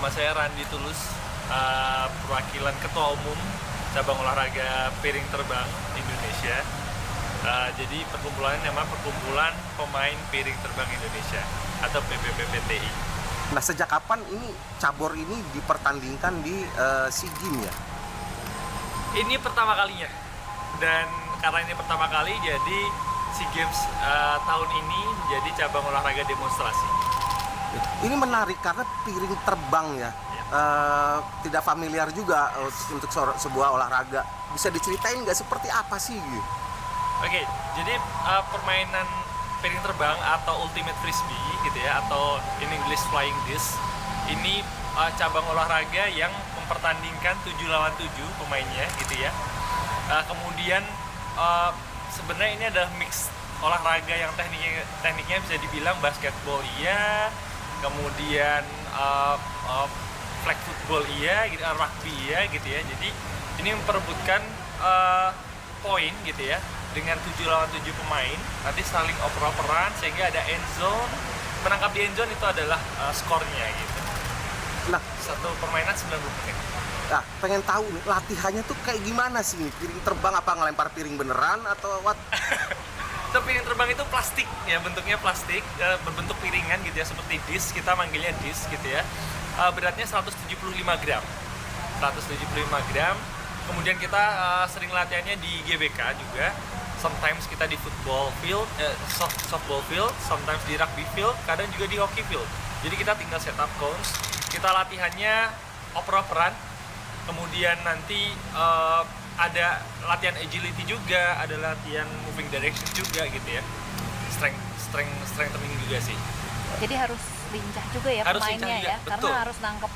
nama saya Randi Tulus, perwakilan Ketua Umum Cabang Olahraga Piring Terbang Indonesia. Jadi perkumpulannya nama Perkumpulan Pemain Piring Terbang Indonesia atau PPPPTI. Nah, sejak kapan ini cabur ini dipertandingkan di SEA Games ya? Ini pertama kalinya, dan karena ini pertama kali jadi SEA Games tahun ini menjadi cabang olahraga demonstrasi. Ini menarik karena piring terbang ya. Tidak familiar juga untuk sebuah olahraga. Bisa diceritain nggak seperti apa sih? Oke, jadi permainan piring terbang atau ultimate frisbee gitu ya, atau in English flying disc, ini cabang olahraga yang mempertandingkan 7 lawan 7 pemainnya gitu ya. Kemudian sebenarnya ini adalah mix olahraga yang tekniknya bisa dibilang basketball iya, kemudian flag football iya, gitu, rugby iya gitu ya. Jadi ini memperebutkan poin gitu ya dengan 7 lawan 7 pemain, nanti saling oper-operan sehingga ada end zone. Menangkap di end zone itu adalah skornya gitu. Nah, satu permainan 90 menit. Nah, pengen tahu nih, latihannya tuh kayak gimana sih? Piring terbang apa ngelempar piring beneran atau what? So, piring terbang itu plastik ya, bentuknya plastik, berbentuk piringan gitu ya, seperti disk, kita manggilnya disk gitu ya. Beratnya 175 gram. 175 gram. Kemudian kita sering latihannya di GBK juga. Sometimes kita di football field, softball field, sometimes di rugby field, kadang juga di hockey field. Jadi kita tinggal setup cones, kita latihannya oper-operan, kemudian nanti ada latihan agility juga, ada latihan moving direction juga gitu ya. Strengthening juga sih. Jadi harus lincah juga ya harus pemainnya juga. ya, Betul. karena harus nangkep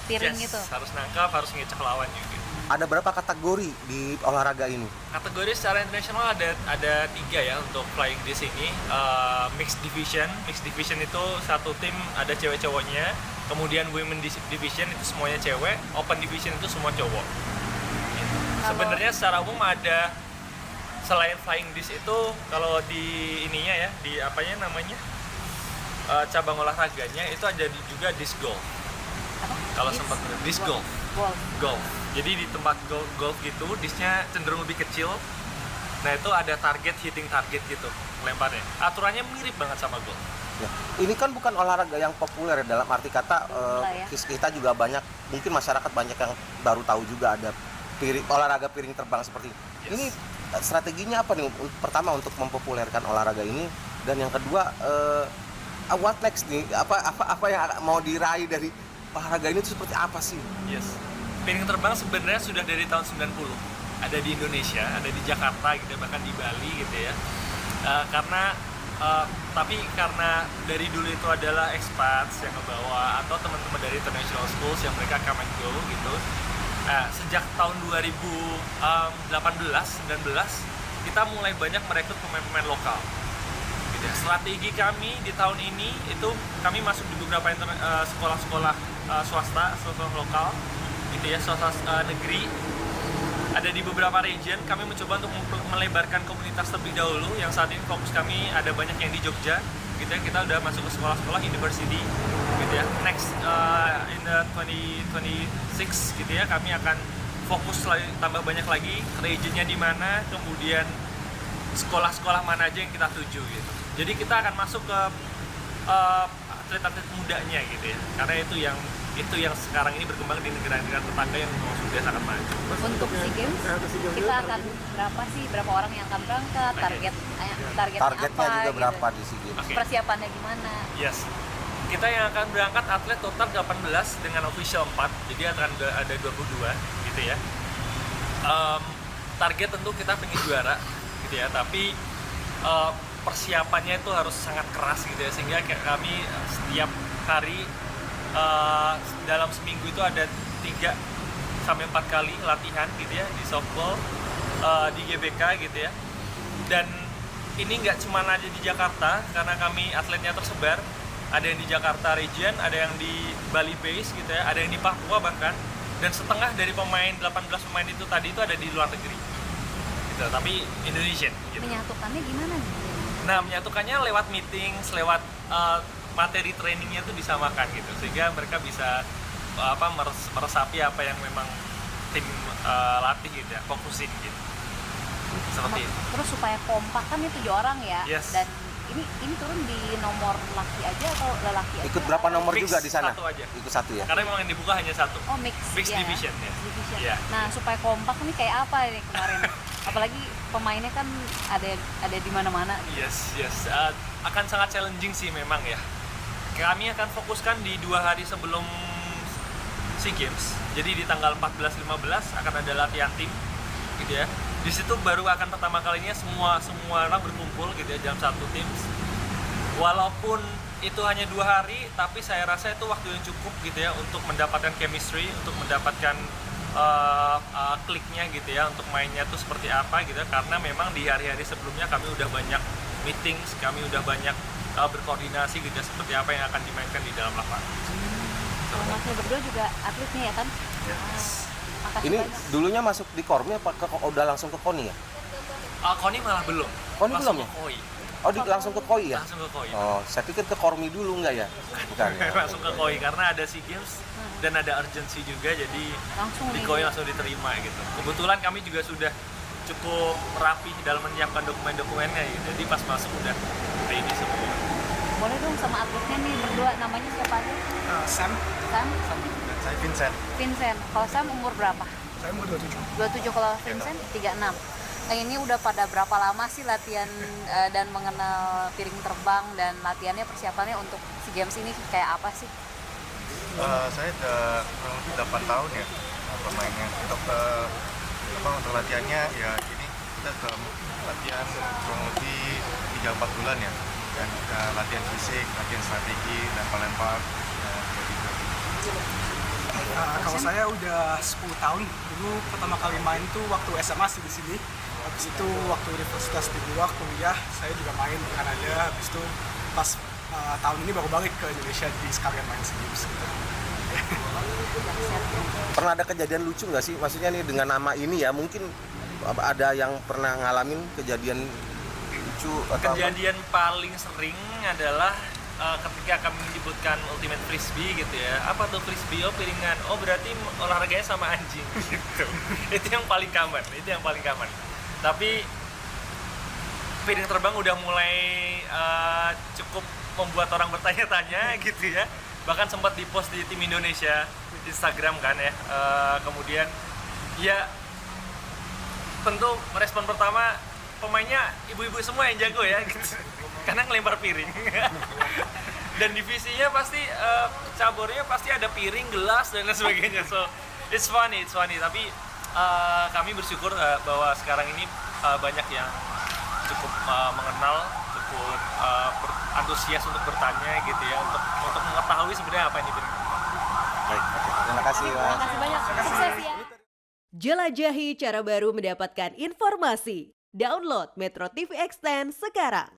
piring Yes, gitu. harus nangkap, harus ngecek lawan juga. Ada berapa kategori di olahraga ini? Kategori secara internasional ada 3 ya untuk flying disc ini. Mixed division itu satu tim ada cewek cowoknya, kemudian women division itu semuanya cewek, open division itu semua cowok gitu. Sebenarnya secara umum ada, selain flying disc itu, kalau di ininya ya, di apanya namanya, cabang olahraganya itu ada juga disc golf. Kalau sempat disc golf. Jadi di tempat golf gitu, discnya cenderung lebih kecil. Nah, itu ada hitting target gitu lemparnya. Aturannya mirip banget sama golf. Ya. Ini kan bukan olahraga yang populer ya, dalam arti kata Ya. kita juga banyak, mungkin masyarakat banyak yang baru tahu juga ada olahraga piring terbang seperti ini. Yes. Ini strateginya apa nih? Pertama untuk mempopulerkan olahraga ini, dan yang kedua what next nih? Apa yang mau diraih dari olahraga ini itu seperti apa sih? Yes. Piring terbang sebenarnya sudah dari tahun 90. Ada di Indonesia, ada di Jakarta gitu, bahkan di Bali gitu ya. Tapi karena dari dulu itu adalah expats yang ngebawa, atau teman-teman dari international schools yang mereka come and go gitu. Sejak tahun 2018-19 kita mulai banyak merekrut pemain-pemain lokal. Gitu ya. Strategi kami di tahun ini itu kami masuk di beberapa sekolah-sekolah swasta, sekolah lokal gitu ya, swasta negeri. Ada di beberapa region, kami mencoba untuk melebarkan komunitas terlebih dahulu. Yang saat ini fokus kami ada banyak yang di Jogja gitu ya, kita udah masuk ke sekolah-sekolah university gitu ya. Next in the 2026 gitu ya, kami akan fokus tambah banyak lagi regionnya di mana, kemudian sekolah-sekolah mana aja yang kita tuju gitu. Jadi kita akan masuk ke atlet-atlet mudanya gitu ya, karena itu yang sekarang ini berkembang di negara-negara tetangga yang sudah sangat maju. Untuk SEA Games kita akan berapa orang yang akan berangkat, targetnya Targetnya apa juga gitu. berapa di SEA Games? Oke. Persiapannya gimana? Yes. Kita yang akan berangkat atlet total 18 dengan official 4, jadi akan ada 22 gitu ya. Target tentu kita pengen juara gitu ya, tapi persiapannya itu harus sangat keras gitu ya, sehingga kami setiap hari dalam seminggu itu ada 3-4 kali latihan gitu ya, di softball, di GBK gitu ya. Dan ini nggak cuma aja di Jakarta, karena kami atletnya tersebar. Ada yang di Jakarta region, ada yang di Bali base gitu ya, ada yang di Papua bahkan. Dan setengah dari 18 pemain itu tadi itu ada di luar negeri gitu, tapi Indonesian gitu. Menyatukannya gimana nih? Nah, menyatukannya lewat meeting, lewat materi trainingnya itu disamakan gitu, sehingga mereka bisa meresapi apa yang memang tim latih gitu ya, fokusin gitu. Seperti itu. Terus supaya kompak kan ini 7 orang ya. Yes. Dan ini turun di nomor laki aja atau lelaki aja? Ikut berapa nomor Mix juga di sana? satu aja. Ikut satu ya. Karena memang yang dibuka hanya satu. Oh, mix ya. Division ya. Division. Iya. Nah, supaya kompak ini kayak apa ini kemarin? Apalagi pemainnya kan ada di mana-mana. Yes. Akan sangat challenging sih memang ya. Kami akan fokuskan di 2 hari sebelum SEA Games. Jadi di tanggal 14-15 akan ada latihan tim, gitu ya. Di situ baru akan pertama kalinya semua orang berkumpul gitu ya dalam satu tim. Walaupun itu hanya 2 hari, tapi saya rasa itu waktu yang cukup gitu ya untuk mendapatkan chemistry, untuk mendapatkan kliknya gitu ya, untuk mainnya tuh seperti apa gitu ya. Karena memang di hari-hari sebelumnya kami udah banyak meetings, kami udah banyak berkoordinasi gitu ya, seperti apa yang akan dimainkan di dalam lapangan. Kalau masnya berdua juga atletnya ya kan? Yes. Makasih Ini banyak. dulunya masuk di Kormi apa udah langsung ke KONI ya? Koni malah belum. Koni Langsung belum ya? ke Koi. Oh, langsung ke KOI ya? Langsung ke Koi. Oh, saya pikir ke Kormi dulu enggak ya? Bukan ya? Langsung ke Koi karena ada SEA Games dan ada urgency juga, jadi Langsung di nih. Koi langsung diterima gitu. Kebetulan kami juga sudah cukup rapi dalam menyiapkan dokumen-dokumennya gitu. Jadi pas masuk udah ready semua. Boleh dong sama atletnya nih berdua, namanya siapa aja? Sam Sam? dan saya Vincent. Vincent. Kalau Sam umur berapa? Saya umur 27. 27, kalau Vincent 36. Nah, ini udah pada berapa lama sih latihan dan mengenal piring terbang, dan latihannya persiapannya untuk SEA Games ini kayak apa sih? Saya udah kurang lebih 8 tahun ya pemainnya. Untuk latihannya ya ini kita ke latihan kurang lebih 3-4 bulan ya. Dan latihan fisik, latihan strategi, lempar-lempar, ya, kayak gitu. Kalau saya udah 10 tahun. Dulu pertama kali main tuh waktu SMA sih di sini. Habis itu waktu universitas di luar kuliah, saya juga main di Kanada. Habis itu pas tahun ini baru balik ke Indonesia di sekalian main SEA Games gitu. Pernah ada kejadian lucu nggak sih? Maksudnya nih dengan nama ini ya, mungkin ada yang pernah ngalamin kejadian lucu atau apa? Kejadian paling sering adalah ketika kami menyebutkan Ultimate Frisbee gitu ya. Apa tuh Frisbee? Oh, piringan. Oh, berarti olahraganya sama anjing gitu. Itu yang paling common. Tapi piring terbang udah mulai cukup membuat orang bertanya-tanya gitu ya. Bahkan sempat dipost di tim Indonesia Instagram kan ya. Kemudian ya tentu merespon pertama, pemainnya ibu-ibu semua yang jago ya gitu. Karena ngelempar piring. Dan divisinya pasti caburnya pasti ada piring, gelas dan lain sebagainya. So it's funny. Tapi kami bersyukur bahwa sekarang ini banyak yang cukup mengenal, cukup antusias untuk bertanya gitu ya, untuk mengetahui sebenarnya apa yang diberikan. Baik, terima kasih Mas. Terima kasih banyak. Sukses ya. Jelajahi cara baru mendapatkan informasi. Download Metro TV Extend sekarang.